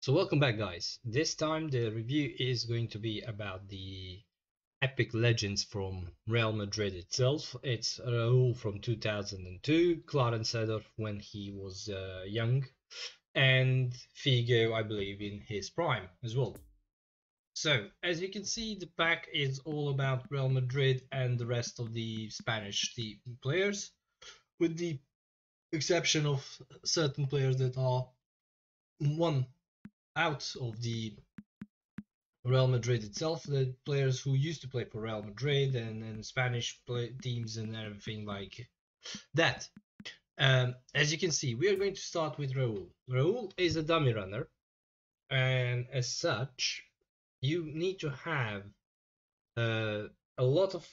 So welcome back, guys. This time the review is going to be about the epic legends from Real Madrid itself. It's Raul from 2002, Clarence Seedorf when he was young, and Figo, I believe, in his prime as well. So, as you can see, the pack is all about Real Madrid and the rest of the Spanish team players, with the exception of certain players that are one out of the Real Madrid itself, the players who used to play for Real Madrid and Spanish teams and everything like that. As you can see, we are going to start with Raul. Raul is a dummy runner, and as such, you need to have a lot of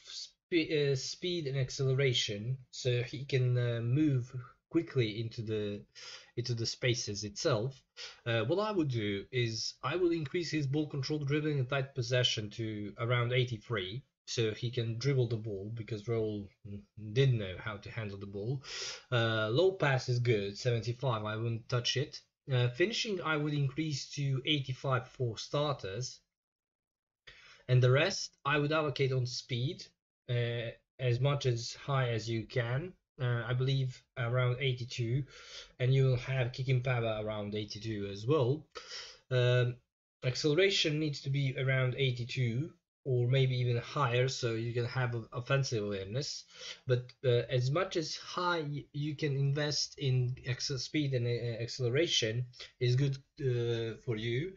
speed and acceleration, so he can move quickly into the spaces itself. What I would do is I would increase his ball control, dribbling, and tight possession to around 83, so he can dribble the ball because Raul didn't know how to handle the ball. Low pass is good, 75. I wouldn't touch it. Finishing I would increase to 85 for starters, and the rest I would allocate on speed, as much as high as you can. I believe around 82, and you will have kicking power around 82 as well. Acceleration needs to be around 82 or maybe even higher, so you can have offensive awareness. But as much as high you can invest in speed and acceleration is good for you.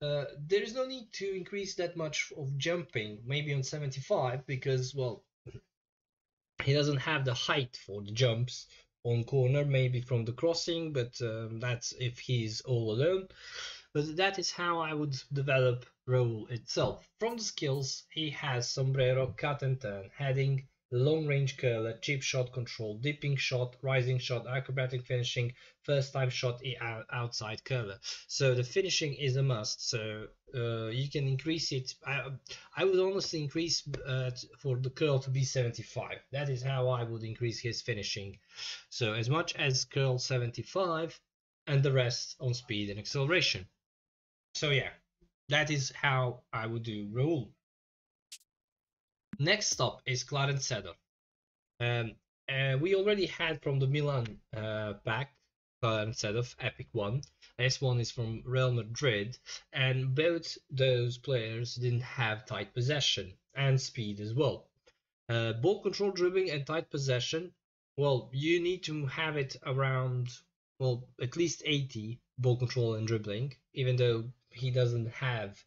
There is no need to increase that much of jumping, maybe on 75, because, well, he doesn't have the height for the jumps on corner, maybe from the crossing, but that's if he's all alone. But that is how I would develop Raul itself. From the skills, he has sombrero, cut and turn, heading, long range curler, chip shot control, dipping shot, rising shot, acrobatic finishing, first time shot, outside curler. So the finishing is a must. So you can increase it. I would honestly increase for the curl to be 75. That is how I would increase his finishing. So as much as curl 75 and the rest on speed and acceleration. So yeah, that is how I would do Raul. Next up is Clarence Seedorf. We already had from the Milan pack Clarence Seedorf Epic 1. S1 is from Real Madrid, and both those players didn't have tight possession and speed as well. Ball control, dribbling, and tight possession. Well, you need to have it around, well, at least 80 ball control and dribbling, even though he doesn't have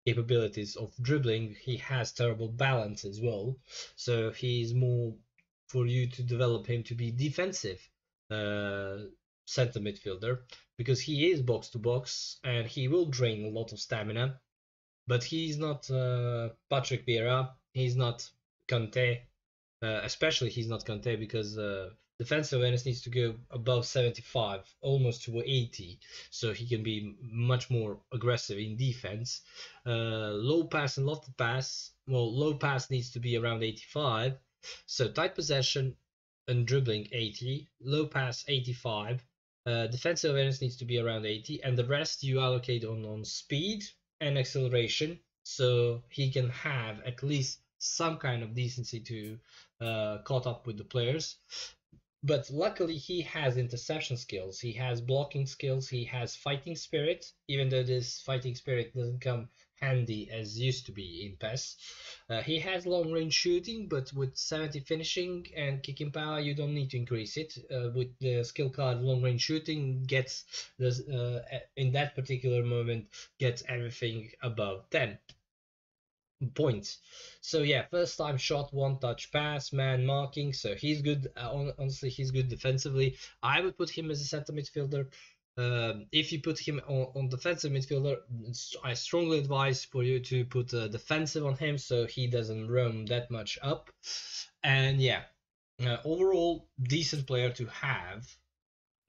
capabilities of dribbling. He has terrible balance as well, so he's more for you to develop him to be defensive center midfielder, because he is box to box and he will drain a lot of stamina, but he's not Patrick Vieira, he's not Kanté, especially he's not Kanté, because defensive awareness needs to go above 75, almost to 80, so he can be much more aggressive in defense. Low pass and lofted pass, well, low pass needs to be around 85, so tight possession and dribbling 80, low pass 85, defensive awareness needs to be around 80, and the rest you allocate on speed and acceleration, so he can have at least some kind of decency to caught up with the players. But luckily he has interception skills, he has blocking skills, he has fighting spirit, even though this fighting spirit doesn't come handy as used to be in PES. He has long range shooting, but with 70 finishing and kicking power you don't need to increase it. With the skill card, long range shooting gets this, in that particular moment, gets everything above 10 points. So yeah, first time shot, one touch pass, man marking, so he's good. Honestly, he's good defensively. I would put him as a center midfielder. If you put him on defensive midfielder, I strongly advise for you to put defensive on him, so he doesn't roam that much up. And yeah, overall decent player to have,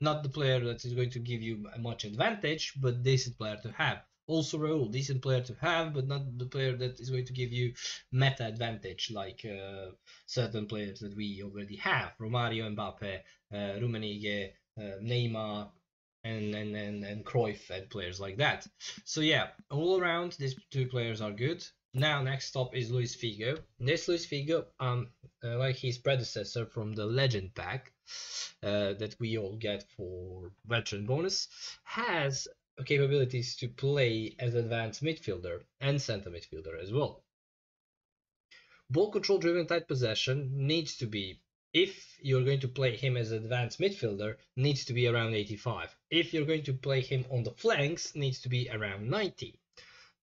not the player that is going to give you much advantage, but decent player to have. Also Raul, decent player to have, but not the player that is going to give you meta advantage like certain players that we already have. Romario, Mbappe, Rummenigge, Neymar, and Cruyff and players like that. So yeah, all around these two players are good. Now next stop is Luis Figo. This Luis Figo, like his predecessor from the Legend pack that we all get for veteran bonus, has capabilities to play as advanced midfielder and center midfielder as well. Ball control driven tight possession needs to be, if you're going to play him as advanced midfielder, needs to be around 85. If you're going to play him on the flanks, needs to be around 90.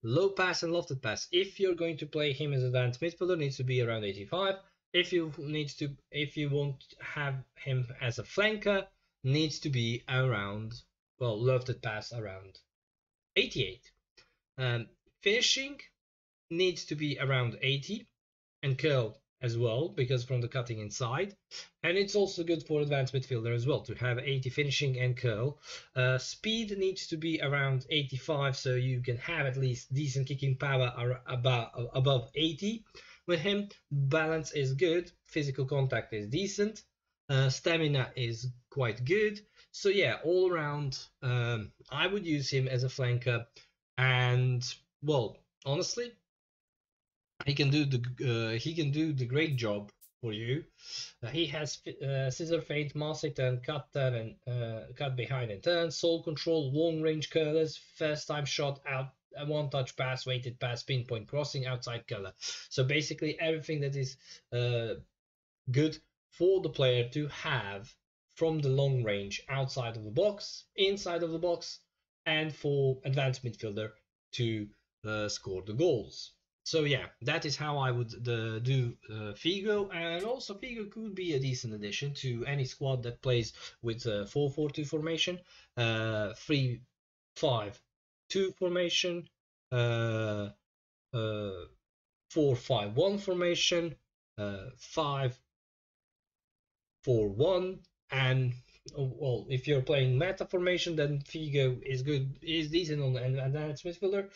Low pass and lofted pass, if you're going to play him as advanced midfielder, needs to be around 85. If you want to have him as a flanker, needs to be around, well, lofted pass around 88. Finishing needs to be around 80, and curl as well, because from the cutting inside. And it's also good for advanced midfielder as well to have 80 finishing and curl. Speed needs to be around 85, so you can have at least decent kicking power above 80 with him. Balance is good, physical contact is decent, stamina is quite good. So yeah, all around, I would use him as a flanker. And well, honestly, he can do the great job for you. He has scissor feint, master turn, cut turn, and cut behind and turn, soul control, long range curlers, first time shot, out, one touch pass, weighted pass, pinpoint crossing, outside curler. So basically everything that is good for the player to have from the long range, outside of the box, inside of the box, and for advanced midfielder to score the goals. So yeah, that is how I would do Figo, and also Figo could be a decent addition to any squad that plays with 4-4-2 formation, 3-5-2 formation, 4-5-1 formation, 5-4-1, and well, if you're playing meta formation, then Figo is decent on the advanced midfielder.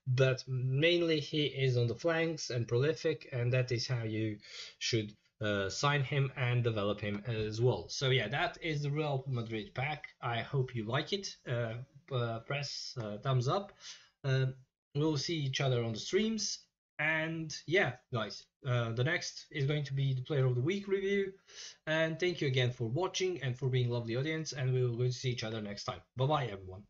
But mainly he is on the flanks and prolific, and that is how you should sign him and develop him as well. So yeah, that is the Real Madrid pack. I hope you like it. Press thumbs up. We'll see each other on the streams. And yeah, guys, the next is going to be the Player of the Week review. And thank you again for watching and for being a lovely audience. And we will go to see each other next time. Bye bye, everyone.